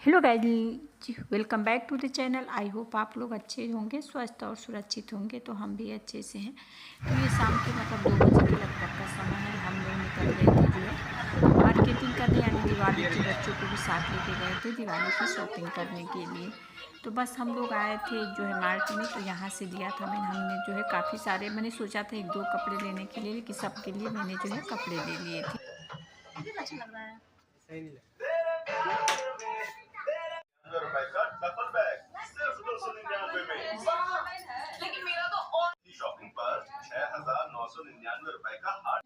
Hello guys, welcome back to the channel. I hope आप लोग अच्छे होंगे, स्वस्थ और सुरक्षित होंगे। तो हम भी अच्छे से हैं। तो ये शाम के 2 बजे के लगभग का समय है। हम लोग निकल गए थे जो है मार्केटिंग करने, यानी दिवाली के बच्चों को भी साथ लेके गए थे दिवाली की शॉपिंग करने के लिए। तो बस हम लोग आए थे जो है मार्ट में। तो यहाँ से लिया था हमने जो है काफ़ी सारे। मैंने सोचा था 1-2 कपड़े लेने के लिए, लेकिन सबके लिए मैंने जो है कपड़े ले लिए थे। अच्छा लग रहा है। सही नहीं ₹100 का डबल बैग सिर्फ 299 में। लेकिन मेरा तो शॉपिंग पर ₹6,999 का हाट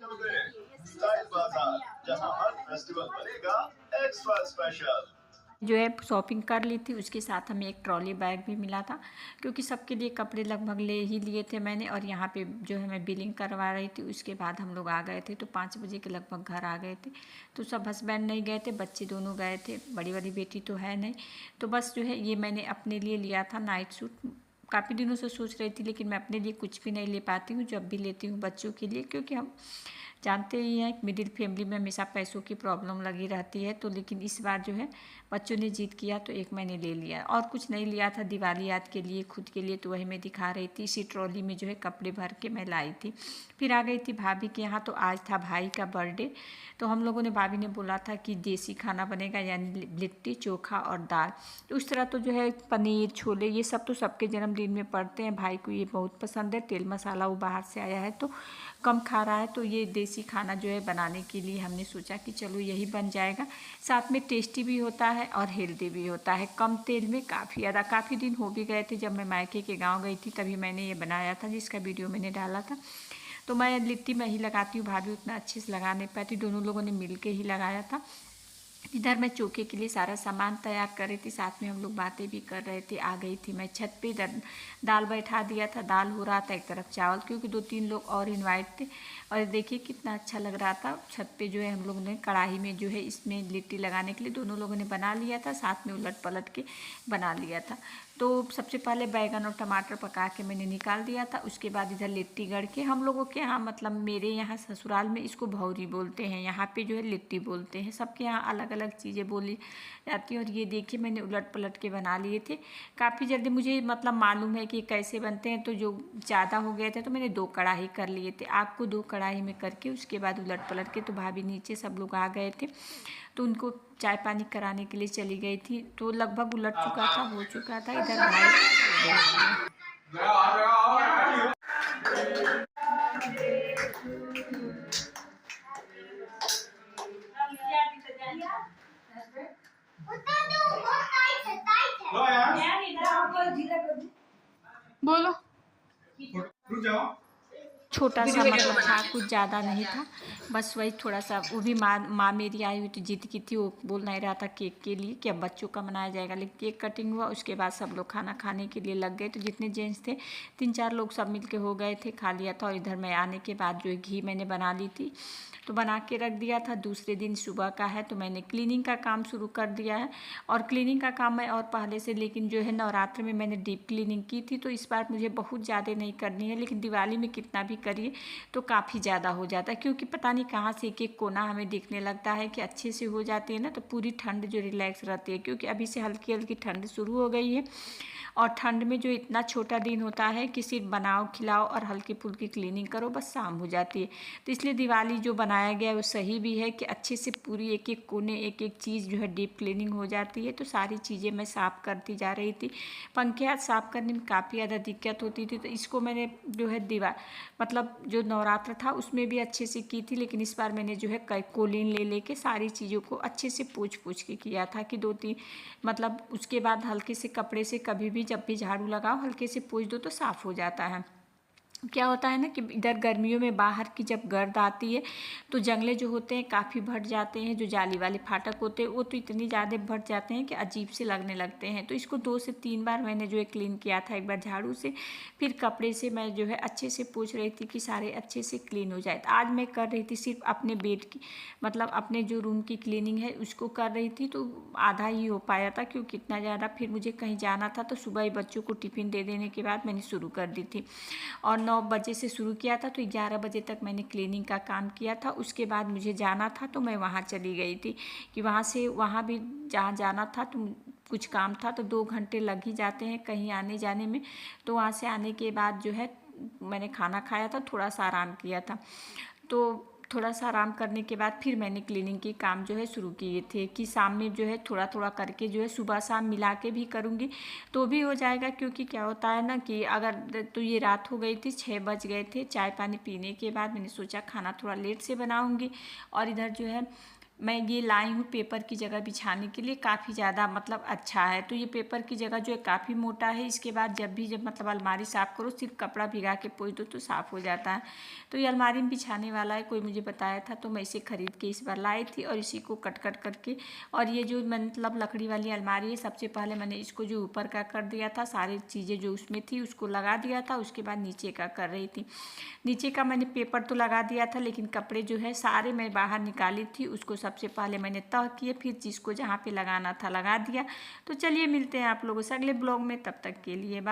स्टाइल बाजार, जहां हर फेस्टिवल बनेगा एक्स्ट्रा स्पेशल। जो है शॉपिंग कर ली थी। उसके साथ हमें एक ट्रॉली बैग भी मिला था, क्योंकि सबके लिए कपड़े लगभग ले ही लिए थे मैंने। और यहाँ पे जो है मैं बिलिंग करवा रही थी। उसके बाद हम लोग आ गए थे। तो 5 बजे के लगभग घर आ गए थे। तो सब हस्बैंड नहीं गए थे, बच्चे दोनों गए थे। बड़ी वाली बेटी तो है नहीं। तो बस जो है ये मैंने अपने लिए लिया था नाइट सूट। काफ़ी दिनों से सोच रही थी, लेकिन मैं अपने लिए कुछ भी नहीं ले पाती हूँ। जब भी लेती हूँ बच्चों के लिए, क्योंकि हम जानते ही हैं मिडिल फैमिली में हमेशा पैसों की प्रॉब्लम लगी रहती है। तो लेकिन इस बार जो है बच्चों ने जिद किया तो एक मैंने ले लिया। और कुछ नहीं लिया था दिवाली याद के लिए, खुद के लिए। तो वही मैं दिखा रही थी। इसी ट्रॉली में जो है कपड़े भर के मैं लाई थी। फिर आ गई थी भाभी के यहाँ। तो आज था भाई का बर्थडे। तो हम लोगों ने, भाभी ने बोला था कि देसी खाना बनेगा, यानी लिट्टी चोखा और दाल। तो उस तरह तो जो है पनीर छोले ये सब तो सबके जन्मदिन में पड़ते हैं। भाई को ये बहुत पसंद है। तेल मसाला वो बाहर से आया है तो कम खा रहा है। तो ये देसी खाना जो है बनाने के लिए हमने सोचा कि चलो यही बन जाएगा। साथ में टेस्टी भी होता है और हेल्दी भी होता है, कम तेल में। काफ़ी दिन हो भी गए थे जब मैं मायके के गांव गई थी, तभी मैंने ये बनाया था, जिसका वीडियो मैंने डाला था। तो मैं लिट्टी में ही लगाती हूँ, भाभी उतना अच्छे से लगा नहीं पाती। दोनों लोगों ने मिल के ही लगाया था। इधर मैं चोखे के लिए सारा सामान तैयार कर रही थी, साथ में हम लोग बातें भी कर रहे थे। आ गई थी मैं छत पे। इधर दाल बैठा दिया था, दाल हो रहा था, एक तरफ चावल, क्योंकि 2-3 लोग और इनवाइट थे। और देखिए कितना अच्छा लग रहा था। छत पे जो है हम लोगों ने कढ़ाई में जो है इसमें लिट्टी लगाने के लिए दोनों लोगों ने बना लिया था, साथ में उलट पलट के बना लिया था। तो सबसे पहले बैगन और टमाटर पका के मैंने निकाल दिया था। उसके बाद इधर लिट्टी गढ़ के, हम लोगों के यहाँ मतलब मेरे यहाँ ससुराल में इसको भौरी बोलते हैं, यहाँ पे जो है लिट्टी बोलते हैं। सबके यहाँ अलग अलग चीज़ें बोली जाती हैं। और ये देखिए मैंने उलट पलट के बना लिए थे काफ़ी जल्दी। मुझे मतलब मालूम है कि कैसे बनते हैं। तो जो ज़्यादा हो गए थे तो मैंने 2 कढ़ाई कर लिए थे। आग को 2 कढ़ाई में करके उसके बाद उलट पलट के। तो भाभी नीचे सब लोग आ गए थे, तो उनको चाय पानी कराने के लिए चली गई थी। तो लगभग उलट चुका था, हो चुका था। इधर भाई बोलो। छोटा सा मतलब था, कुछ ज़्यादा नहीं था। बस वही थोड़ा सा, वो भी माँ मेरी आई हुई तो जिद की थी। वो बोल नहीं रहा था केक के लिए कि अब बच्चों का मनाया जाएगा। लेकिन केक कटिंग हुआ, उसके बाद सब लोग खाना खाने के लिए लग गए। तो जितने जेंट्स थे 3-4 लोग सब मिलके हो गए थे, खा लिया था। और इधर मैं आने के बाद जो है घी मैंने बना ली थी, तो बना के रख दिया था। दूसरे दिन सुबह का है तो मैंने क्लीनिंग का काम शुरू कर दिया है। और क्लीनिंग का काम मैं और पहले से, लेकिन जो है नवरात्र में मैंने डीप क्लीनिंग की थी, तो इस बार मुझे बहुत ज़्यादा नहीं करनी है। लेकिन दिवाली में कितना भी करिए तो काफ़ी ज़्यादा हो जाता है, क्योंकि पता नहीं कहाँ से एक एक कोना हमें दिखने लगता है कि अच्छे से हो जाती है ना। तो पूरी ठंड जो रिलैक्स रहती है, क्योंकि अभी से हल्की हल्की ठंड शुरू हो गई है। और ठंड में जो इतना छोटा दिन होता है कि सिर्फ बनाओ खिलाओ और हल्की फुल्की क्लीनिंग करो, बस शाम हो जाती है। तो इसलिए दिवाली जो बनाया गया है वो सही भी है कि अच्छे से पूरी एक एक कोने एक एक चीज़ जो है डीप क्लीनिंग हो जाती है। तो सारी चीज़ें मैं साफ़ करती जा रही थी। पंखे हाथ साफ़ करने में काफ़ी ज़्यादा दिक्कत होती थी। तो इसको मैंने जो है मतलब जो नवरात्र था उसमें भी अच्छे से की थी। लेकिन इस बार मैंने जो है कोलिन ले लेके सारी चीज़ों को अच्छे से पूछ के किया था कि 2-3 मतलब उसके बाद हल्के से कपड़े से कभी भी जब भी झाड़ू लगाओ हल्के से पोंछ दो तो साफ़ हो जाता है। क्या होता है ना कि इधर गर्मियों में बाहर की जब गर्द आती है तो जंगले जो होते हैं काफ़ी भर जाते हैं। जो जाली वाले फाटक होते हैं वो तो इतनी ज़्यादा भर जाते हैं कि अजीब से लगने लगते हैं। तो इसको 2 से 3 बार मैंने जो है क्लीन किया था। एक बार झाड़ू से, फिर कपड़े से मैं जो है अच्छे से पोंछ रही थी कि सारे अच्छे से क्लीन हो जाए। तो आज मैं कर रही थी सिर्फ अपने बेड की, मतलब अपने जो रूम की क्लीनिंग है उसको कर रही थी। तो आधा ही हो पाया था, क्योंकि इतना ज़्यादा फिर मुझे कहीं जाना था। तो सुबह ही बच्चों को टिफ़िन दे देने के बाद मैंने शुरू कर दी थी। और 9 बजे से शुरू किया था, तो 11 बजे तक मैंने क्लीनिंग का काम किया था। उसके बाद मुझे जाना था तो मैं वहाँ चली गई थी कि वहाँ से वहाँ भी जहाँ जाना था तो कुछ काम था, तो 2 घंटे लग ही जाते हैं कहीं आने जाने में। तो वहाँ से आने के बाद जो है मैंने खाना खाया था, थोड़ा सा आराम किया था। तो थोड़ा सा आराम करने के बाद फिर मैंने क्लीनिंग के काम जो है शुरू किए थे कि शाम में जो है थोड़ा थोड़ा करके जो है सुबह शाम मिला के भी करूँगी तो भी हो जाएगा। क्योंकि क्या होता है ना कि अगर तो ये रात हो गई थी, 6 बज गए थे। चाय पानी पीने के बाद मैंने सोचा खाना थोड़ा लेट से बनाऊँगी। और इधर जो है मैं ये लाई हूँ पेपर की जगह बिछाने के लिए, काफ़ी ज़्यादा मतलब अच्छा है। तो ये पेपर की जगह जो है काफ़ी मोटा है। इसके बाद जब मतलब अलमारी साफ़ करो सिर्फ कपड़ा भिगा के पोंछ दो तो साफ़ हो जाता है। तो ये अलमारी में बिछाने वाला है, कोई मुझे बताया था तो मैं इसे ख़रीद के इस बार लाई थी। और इसी को कट करके और ये जो मतलब लकड़ी वाली अलमारी है, सबसे पहले मैंने इसको जो ऊपर का कर दिया था, सारी चीज़ें जो उसमें थी उसको लगा दिया था। उसके बाद नीचे का कर रही थी। नीचे का मैंने पेपर तो लगा दिया था, लेकिन कपड़े जो है सारे मैं बाहर निकाली थी। उसको सबसे पहले मैंने तह किए, फिर जिसको जहाँ पे लगाना था लगा दिया। तो चलिए मिलते हैं आप लोगों से अगले ब्लॉग में, तब तक के लिए बाय।